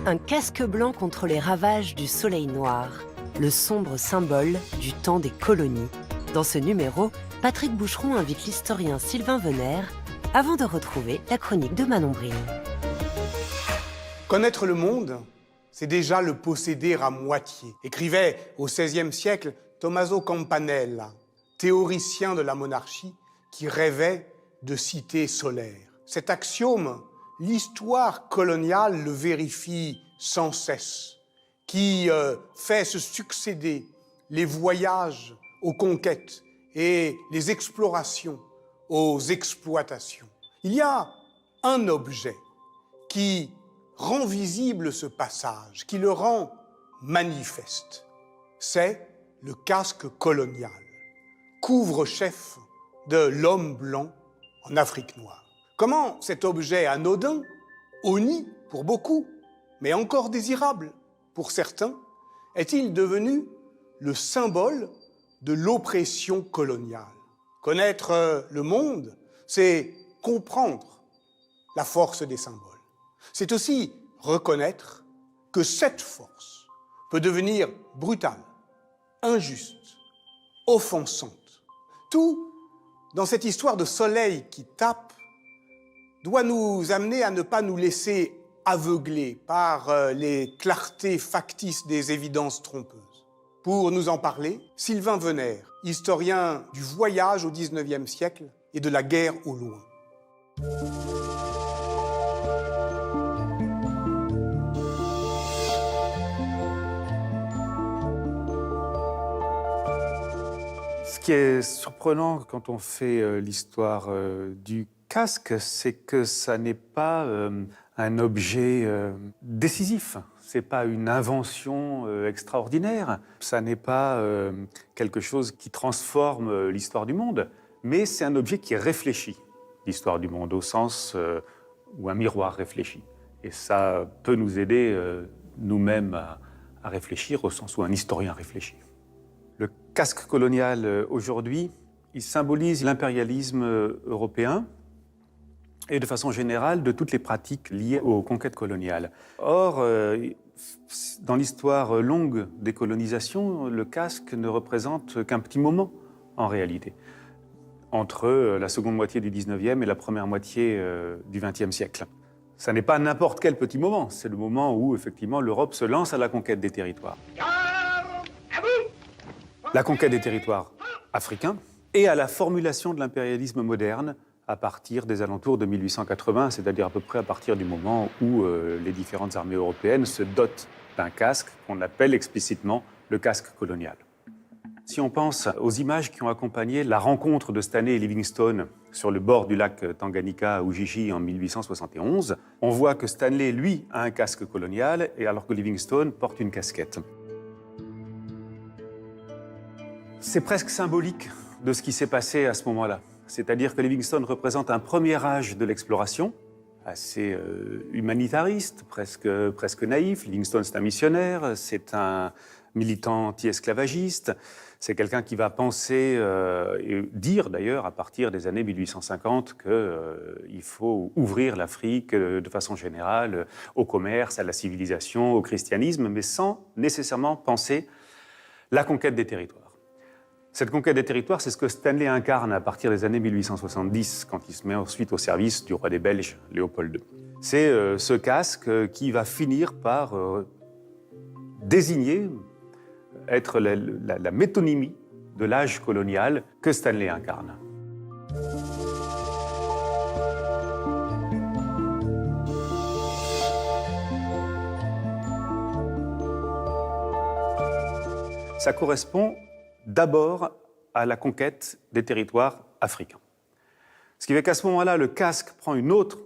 Un casque blanc contre les ravages du soleil noir, le sombre symbole du temps des colonies. Dans ce numéro, Patrick Boucheron invite l'historien Sylvain Venère avant de retrouver la chronique de Manon Bril. Connaître le monde, c'est déjà le posséder à moitié, écrivait au XVIe siècle Tommaso Campanella, théoricien de la monarchie qui rêvait de cités solaires. Cet axiome, l'histoire coloniale le vérifie sans cesse, qui fait se succéder les voyages aux conquêtes et les explorations aux exploitations. Il y a un objet qui rend visible ce passage, qui le rend manifeste. C'est le casque colonial, couvre-chef de l'homme blanc en Afrique noire. Comment cet objet anodin, honni pour beaucoup, mais encore désirable pour certains, est-il devenu le symbole de l'oppression coloniale? Connaître le monde, c'est comprendre la force des symboles. C'est aussi reconnaître que cette force peut devenir brutale, injuste, offensante. Tout, dans cette histoire de soleil qui tape, doit nous amener à ne pas nous laisser aveugler par les clartés factices des évidences trompeuses. Pour nous en parler, Sylvain Venère, historien du voyage au XIXe siècle et de la guerre au loin. Ce qui est surprenant quand on fait l'histoire du casque, c'est que ça n'est pas un objet décisif. C'est pas une invention extraordinaire. Ça n'est pas quelque chose qui transforme l'histoire du monde, mais c'est un objet qui réfléchit l'histoire du monde au sens où un miroir réfléchit. Et ça peut nous aider nous-mêmes à réfléchir au sens où un historien réfléchit. Le casque colonial aujourd'hui, il symbolise l'impérialisme européen et de façon générale de toutes les pratiques liées aux conquêtes coloniales. Or, dans l'histoire longue des colonisations, le casque ne représente qu'un petit moment en réalité, entre la seconde moitié du XIXe et la première moitié du XXe siècle. Ça n'est pas n'importe quel petit moment, c'est le moment où effectivement l'Europe se lance à la conquête des territoires. La conquête des territoires africains et à la formulation de l'impérialisme moderne à partir des alentours de 1880, c'est-à-dire à peu près à partir du moment où les différentes armées européennes se dotent d'un casque qu'on appelle explicitement le casque colonial. Si on pense aux images qui ont accompagné la rencontre de Stanley et Livingstone sur le bord du lac Tanganyika à Ujiji en 1871, on voit que Stanley, lui, a un casque colonial, et alors que Livingstone porte une casquette. C'est presque symbolique de ce qui s'est passé à ce moment-là. C'est-à-dire que Livingstone représente un premier âge de l'exploration, assez humanitariste, presque naïf. Livingstone, c'est un missionnaire, c'est un militant anti-esclavagiste, c'est quelqu'un qui va penser et dire d'ailleurs à partir des années 1850 qu'il faut ouvrir l'Afrique de façon générale au commerce, à la civilisation, au christianisme, mais sans nécessairement penser la conquête des territoires. Cette conquête des territoires, c'est ce que Stanley incarne à partir des années 1870, quand il se met ensuite au service du roi des Belges, Léopold II. C'est ce casque qui va finir par désigner, être la métonymie de l'âge colonial que Stanley incarne. Ça correspond d'abord à la conquête des territoires africains. Ce qui fait qu'à ce moment-là, le casque prend une autre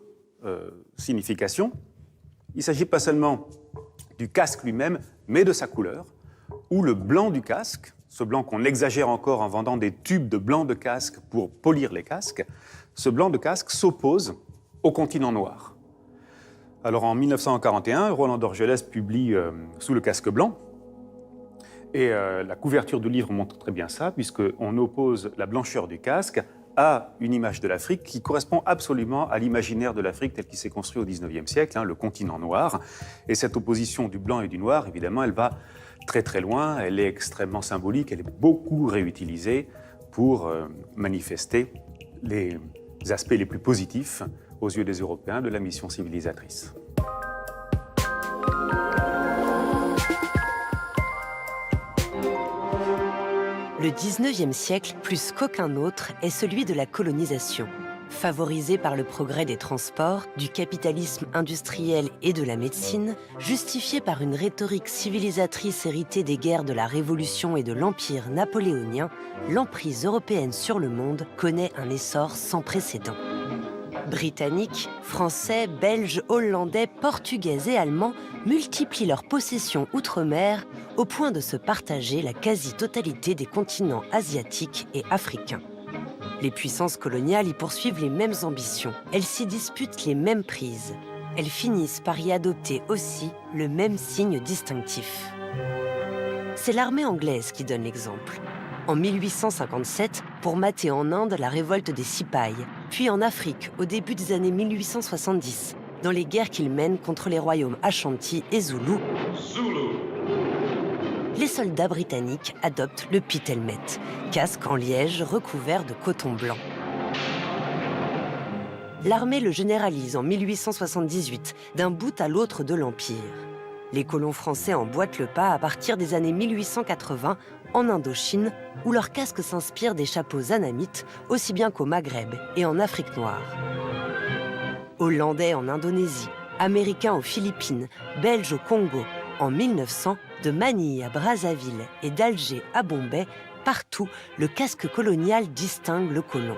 signification. Il ne s'agit pas seulement du casque lui-même, mais de sa couleur, où le blanc du casque, ce blanc qu'on exagère encore en vendant des tubes de blanc de casque pour polir les casques, ce blanc de casque s'oppose au continent noir. Alors en 1941, Roland d'Orgelès publie Sous le casque blanc, et la couverture du livre montre très bien ça, puisqu'on oppose la blancheur du casque a une image de l'Afrique qui correspond absolument à l'imaginaire de l'Afrique tel qu'il s'est construit au XIXe siècle, le continent noir. Et cette opposition du blanc et du noir, évidemment, elle va très très loin, elle est extrêmement symbolique, elle est beaucoup réutilisée pour manifester les aspects les plus positifs aux yeux des Européens de la mission civilisatrice. Le 19e siècle, plus qu'aucun autre, est celui de la colonisation. Favorisé par le progrès des transports, du capitalisme industriel et de la médecine, justifié par une rhétorique civilisatrice héritée des guerres de la Révolution et de l'Empire napoléonien, l'emprise européenne sur le monde connaît un essor sans précédent. Britanniques, Français, Belges, Hollandais, Portugais et Allemands multiplient leurs possessions outre-mer au point de se partager la quasi-totalité des continents asiatiques et africains. Les puissances coloniales y poursuivent les mêmes ambitions. Elles s'y disputent les mêmes prises. Elles finissent par y adopter aussi le même signe distinctif. C'est l'armée anglaise qui donne l'exemple. En 1857, pour mater en Inde la révolte des Sipais, puis en Afrique au début des années 1870, dans les guerres qu'ils mènent contre les royaumes Ashanti et Zoulou. Les soldats britanniques adoptent le pith-helmet, casque en liège recouvert de coton blanc. L'armée le généralise en 1878, d'un bout à l'autre de l'Empire. Les colons français emboîtent le pas à partir des années 1880 en Indochine, où leur casque s'inspire des chapeaux anamites, aussi bien qu'au Maghreb et en Afrique noire. Hollandais en Indonésie, Américains aux Philippines, Belges au Congo. En 1900, de Manille à Brazzaville et d'Alger à Bombay, partout, le casque colonial distingue le colon.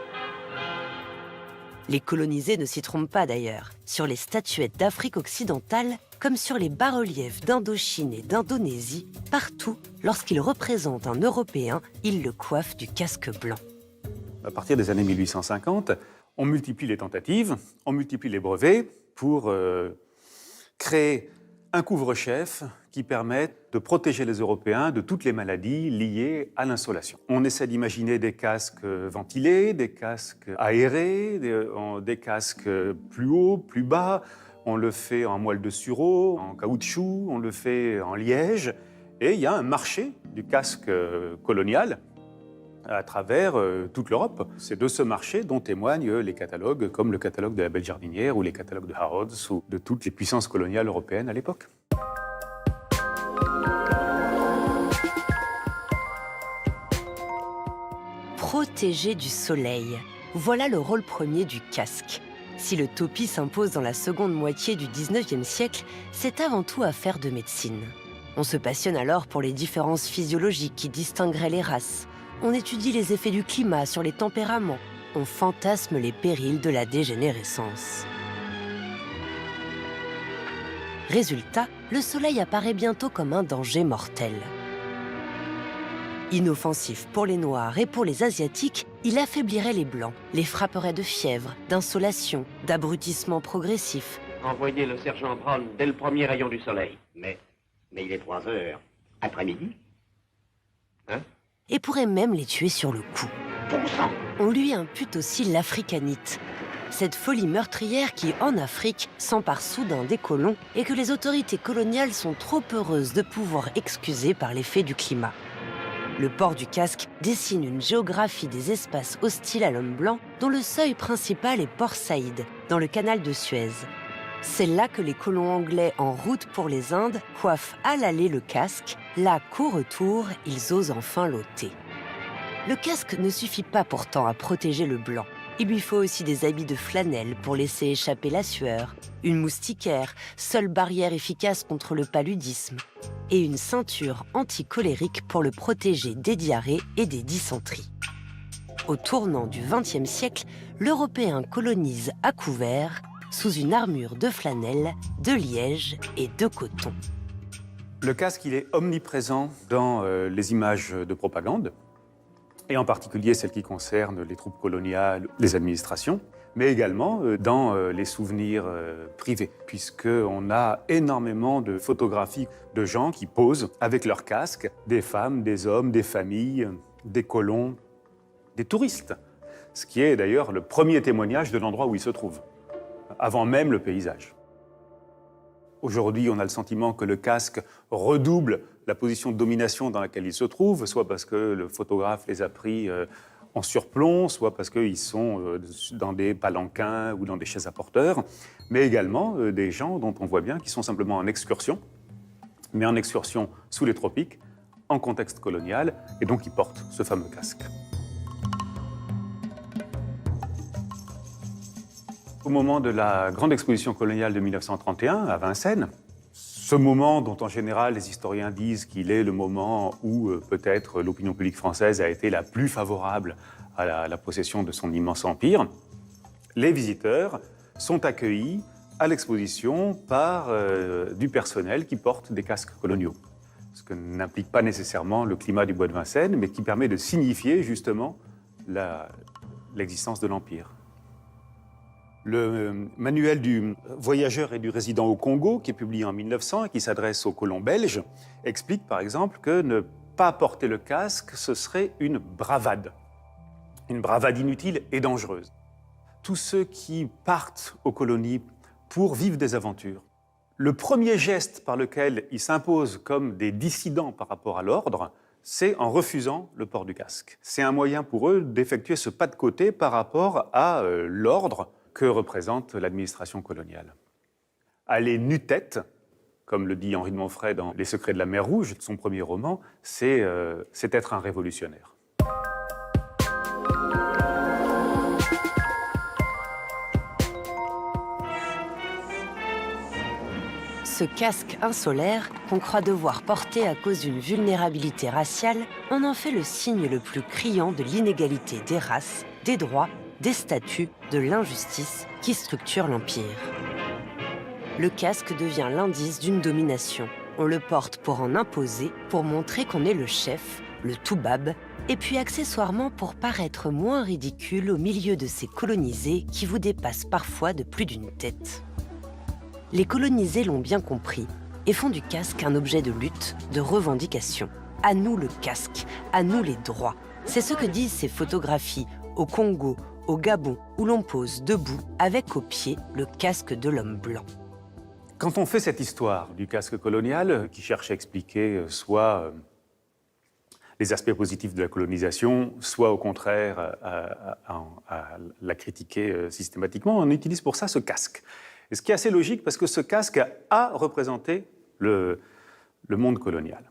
Les colonisés ne s'y trompent pas d'ailleurs. Sur les statuettes d'Afrique occidentale, comme sur les bas-reliefs d'Indochine et d'Indonésie, partout, lorsqu'ils représentent un Européen, ils le coiffent du casque blanc. À partir des années 1850, on multiplie les tentatives, on multiplie les brevets pour créer un couvre-chef qui permette de protéger les Européens de toutes les maladies liées à l'insolation. On essaie d'imaginer des casques ventilés, des casques aérés, des casques plus hauts, plus bas. On le fait en moelle de sureau, en caoutchouc, on le fait en liège. Et il y a un marché du casque colonial à travers toute l'Europe. C'est de ce marché dont témoignent les catalogues, comme le catalogue de la Belle Jardinière ou les catalogues de Harrods ou de toutes les puissances coloniales européennes à l'époque. Protéger du soleil, voilà le rôle premier du casque. Si le topi s'impose dans la seconde moitié du 19e siècle, c'est avant tout affaire de médecine. On se passionne alors pour les différences physiologiques qui distingueraient les races. On étudie les effets du climat sur les tempéraments. On fantasme les périls de la dégénérescence. Résultat, le soleil apparaît bientôt comme un danger mortel. Inoffensif pour les Noirs et pour les Asiatiques, il affaiblirait les Blancs, les frapperait de fièvre, d'insolation, d'abrutissement progressif. Envoyez le sergent Brown dès le premier rayon du soleil. Mais il est 3 heures. Après-midi. Hein? Et pourrait même les tuer sur le coup. Bon sang! On lui impute aussi l'africanite, cette folie meurtrière qui, en Afrique, s'empare soudain des colons et que les autorités coloniales sont trop heureuses de pouvoir excuser par l'effet du climat. Le port du casque dessine une géographie des espaces hostiles à l'homme blanc dont le seuil principal est Port Saïd, dans le canal de Suez. C'est là que les colons anglais en route pour les Indes coiffent à l'aller le casque, là qu'au retour, ils osent enfin l'ôter. Le casque ne suffit pas pourtant à protéger le blanc. Il lui faut aussi des habits de flanelle pour laisser échapper la sueur, une moustiquaire, seule barrière efficace contre le paludisme, et une ceinture anticolérique pour le protéger des diarrhées et des dysenteries. Au tournant du XXe siècle, l'Européen colonise à couvert, sous une armure de flanelle, de liège et de coton. Le casque, il est omniprésent dans les images de propagande, et en particulier celles qui concernent les troupes coloniales, les administrations, mais également dans les souvenirs privés, puisqu'on a énormément de photographies de gens qui posent avec leur casque, des femmes, des hommes, des familles, des colons, des touristes. ce qui est d'ailleurs le premier témoignage de l'endroit où il se trouve, avant même le paysage. Aujourd'hui, on a le sentiment que le casque redouble la position de domination dans laquelle il se trouve, soit parce que le photographe les a pris en surplomb, soit parce qu'ils sont dans des palanquins ou dans des chaises à porteurs, mais également des gens dont on voit bien qu'ils sont simplement en excursion, mais en excursion sous les tropiques, en contexte colonial, et donc ils portent ce fameux casque. Au moment de la grande exposition coloniale de 1931 à Vincennes, ce moment dont en général les historiens disent qu'il est le moment où peut-être l'opinion publique française a été la plus favorable à la possession de son immense empire, les visiteurs sont accueillis à l'exposition par du personnel qui porte des casques coloniaux. Ce que n'implique pas nécessairement le climat du bois de Vincennes, mais qui permet de signifier justement l'existence de l'empire. Le manuel du voyageur et du résident au Congo, qui est publié en 1900 et qui s'adresse aux colons belges, explique par exemple que ne pas porter le casque, ce serait une bravade inutile et dangereuse. Tous ceux qui partent aux colonies pour vivre des aventures, le premier geste par lequel ils s'imposent comme des dissidents par rapport à l'ordre, c'est en refusant le port du casque. C'est un moyen pour eux d'effectuer ce pas de côté par rapport à l'ordre que représente l'administration coloniale. Aller nu-tête, comme le dit Henri de Monfray dans Les secrets de la mer Rouge, son premier roman, c'est être un révolutionnaire. Ce casque insolaire, qu'on croit devoir porter à cause d'une vulnérabilité raciale, on en fait le signe le plus criant de l'inégalité des races, des droits, des statuts, de l'injustice qui structure l'Empire. Le casque devient l'indice d'une domination. On le porte pour en imposer, pour montrer qu'on est le chef, le toubab, et puis accessoirement pour paraître moins ridicule au milieu de ces colonisés qui vous dépassent parfois de plus d'une tête. Les colonisés l'ont bien compris et font du casque un objet de lutte, de revendication. À nous le casque, à nous les droits. C'est ce que disent ces photographies au Congo, au Gabon, où l'on pose debout avec au pied le casque de l'homme blanc. Quand on fait cette histoire du casque colonial, qui cherche à expliquer soit les aspects positifs de la colonisation, soit au contraire à la critiquer systématiquement, on utilise pour ça ce casque. Et ce qui est assez logique parce que ce casque a représenté le monde colonial.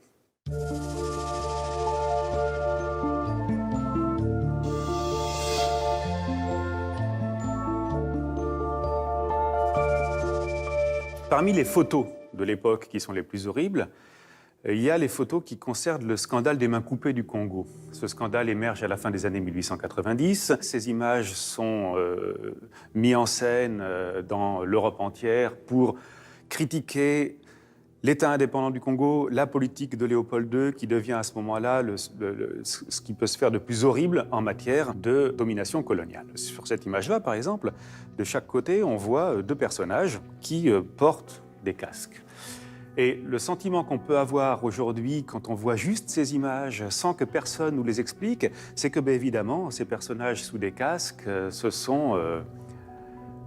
Parmi les photos de l'époque qui sont les plus horribles, il y a les photos qui concernent le scandale des mains coupées du Congo. Ce scandale émerge à la fin des années 1890. Ces images sont mises en scène dans l'Europe entière pour critiquer l'État indépendant du Congo, la politique de Léopold II, qui devient à ce moment-là ce qui peut se faire de plus horrible en matière de domination coloniale. Sur cette image-là, par exemple, de chaque côté, on voit deux personnages qui portent des casques. Et le sentiment qu'on peut avoir aujourd'hui quand on voit juste ces images sans que personne nous les explique, c'est que, bien évidemment, ces personnages sous des casques, ce sont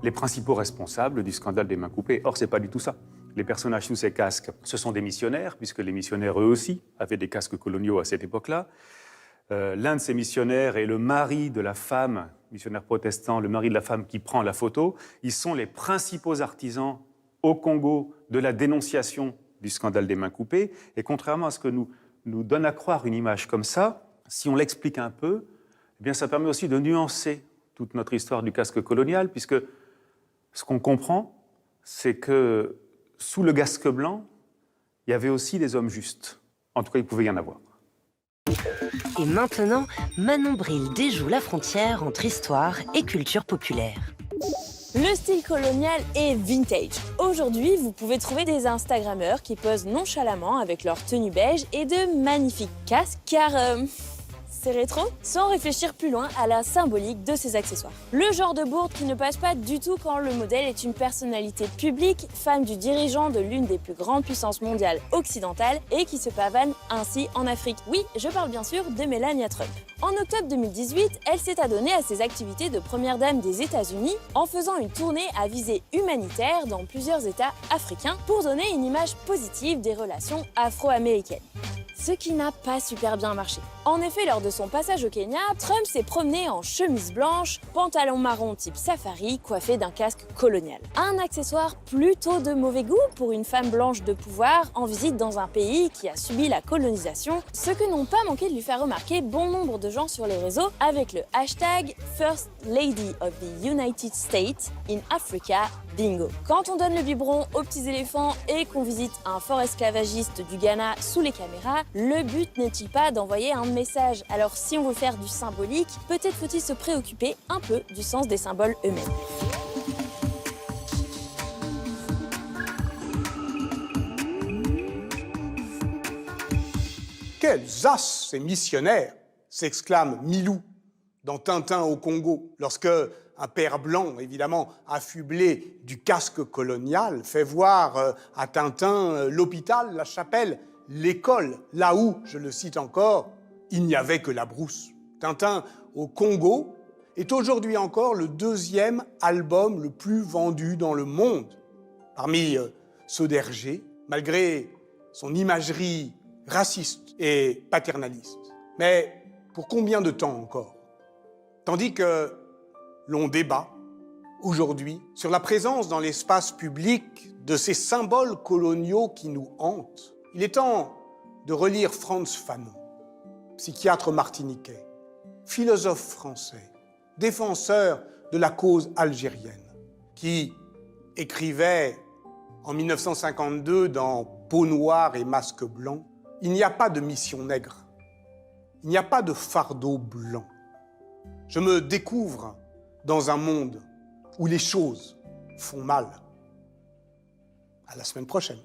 les principaux responsables du scandale des mains coupées. Or, ce n'est pas du tout ça. Les personnages sous ces casques, ce sont des missionnaires, puisque les missionnaires, eux aussi, avaient des casques coloniaux à cette époque-là. L'un de ces missionnaires est le mari de la femme, missionnaire protestant, le mari de la femme qui prend la photo. Ils sont les principaux artisans au Congo de la dénonciation du scandale des mains coupées. Et contrairement à ce que nous donne à croire une image comme ça, si on l'explique un peu, eh bien ça permet aussi de nuancer toute notre histoire du casque colonial, puisque ce qu'on comprend, c'est que sous le casque blanc, il y avait aussi des hommes justes. En tout cas, il pouvait y en avoir. Et maintenant, Manon Bril déjoue la frontière entre histoire et culture populaire. Le style colonial est vintage. Aujourd'hui, vous pouvez trouver des Instagrammeurs qui posent nonchalamment avec leur tenue beige et de magnifiques casques, car C'est rétro? Sans réfléchir plus loin à la symbolique de ces accessoires. Le genre de bourde qui ne passe pas du tout quand le modèle est une personnalité publique, femme du dirigeant de l'une des plus grandes puissances mondiales occidentales et qui se pavane ainsi en Afrique. Oui, je parle bien sûr de Melania Trump. En octobre 2018, elle s'est adonnée à ses activités de première dame des États-Unis en faisant une tournée à visée humanitaire dans plusieurs États africains pour donner une image positive des relations afro-américaines. Ce qui n'a pas super bien marché. En effet, lors de son passage au Kenya, Trump s'est promené en chemise blanche, pantalon marron type safari, coiffé d'un casque colonial. Un accessoire plutôt de mauvais goût pour une femme blanche de pouvoir en visite dans un pays qui a subi la colonisation, ce que n'ont pas manqué de lui faire remarquer bon nombre de gens sur les réseaux avec le hashtag First Lady of the United States in Africa Bingo. Quand on donne le biberon aux petits éléphants et qu'on visite un fort esclavagiste du Ghana sous les caméras, le but n'est-il pas d'envoyer un message? Alors si on veut faire du symbolique, peut-être faut-il se préoccuper un peu du sens des symboles eux-mêmes. Quels as ces missionnaires! S'exclame Milou dans Tintin au Congo, lorsque un père blanc, évidemment affublé du casque colonial, fait voir à Tintin l'hôpital, la chapelle, l'école, là où, je le cite encore, il n'y avait que la brousse. Tintin au Congo est aujourd'hui encore le deuxième album le plus vendu dans le monde, parmi ceux d'Hergé, malgré son imagerie raciste et paternaliste. Mais pour combien de temps encore? Tandis que l'on débat aujourd'hui sur la présence dans l'espace public de ces symboles coloniaux qui nous hantent, il est temps de relire Frantz Fanon, psychiatre martiniquais, philosophe français, défenseur de la cause algérienne, qui écrivait en 1952 dans Peau noire et masque blanc, « Il n'y a pas de mission nègre, il n'y a pas de fardeau blanc. Je me découvre dans un monde où les choses font mal. » À la semaine prochaine.